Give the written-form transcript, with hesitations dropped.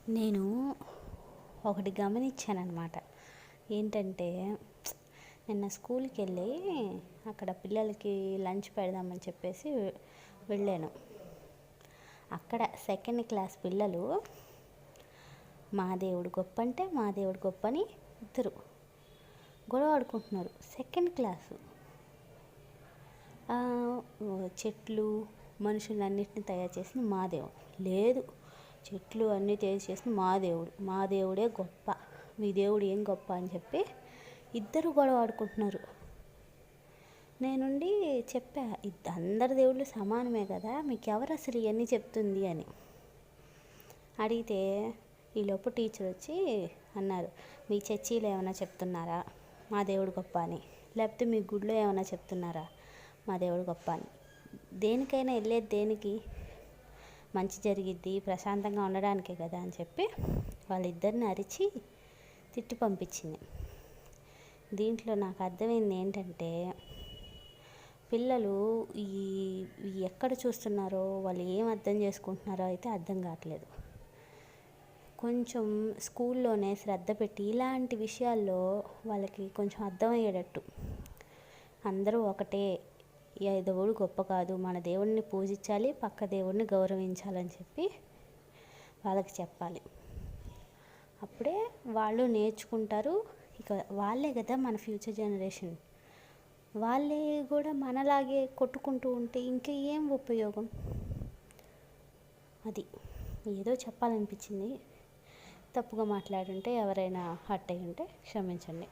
నేను ఒకటి గమనించానమాట. ఏంటంటే నిన్న స్కూల్కి వెళ్ళి అక్కడ పిల్లలకి లంచ్ పెడదామని చెప్పేసి వెళ్ళాను. అక్కడ సెకండ్ క్లాస్ పిల్లలు మా దేవుడు గొప్ప అంటే మా దేవుడు గొప్ప అని ఇద్దరు గొడవ ఆడుకుంటున్నారు. సెకండ్ క్లాసు చెట్లు మనుషులన్నిటిని తయారు చేసిన మా దేవుడు లేదు, చెట్లు అన్నీ తయారు చేసిన మా దేవుడే గొప్ప, మీ దేవుడు ఏం గొప్ప అని చెప్పి ఇద్దరు గొడవ ఆడుకుంటున్నారు. నేనుండి చెప్పా, అందరి దేవుళ్ళు సమానమే కదా, మీకు ఎవరు అసలు ఇవన్నీ చెప్తుంది అని అడిగితే ఈలోపు టీచర్ వచ్చి అన్నారు, మీ చర్చిలో ఏమైనా చెప్తున్నారా మా దేవుడు గొప్ప అని, లేకపోతే మీ గుడిలో ఏమైనా చెప్తున్నారా మా దేవుడు గొప్ప అని. దేనికైనా వెళ్ళేది దేనికి, మంచి జరిగిద్ది ప్రశాంతంగా ఉండడానికే కదా అని చెప్పి వాళ్ళిద్దరిని అరిచి తిట్టి పంపించింది. దీంట్లో నాకు అర్థమైంది ఏంటంటే, పిల్లలు ఈ ఎక్కడ చూస్తున్నారో వాళ్ళు ఏం అర్థం చేసుకుంటున్నారో అయితే అర్థం కావట్లేదు. కొంచెం స్కూల్లోనే శ్రద్ధ పెట్టి ఇలాంటి విషయాల్లో వాళ్ళకి కొంచెం అర్థమయ్యేటట్టు, అందరూ ఒకటే, దేవుడు గొప్ప కాదు, మన దేవుడిని పూజించాలి, పక్క దేవుడిని గౌరవించాలని చెప్పి వాళ్ళకి చెప్పాలి. అప్పుడే వాళ్ళు నేర్చుకుంటారు. ఇక వాళ్ళే కదా మన ఫ్యూచర్ జనరేషన్, వాళ్ళే కూడా మనలాగే కొట్టుకుంటూ ఉంటే ఇంకా ఏం ఉపయోగం. అది ఏదో చెప్పాలనిపించింది. తప్పుగా మాట్లాడుంటే ఎవరైనా హర్ట్ అయ్యి ఉంటే క్షమించండి.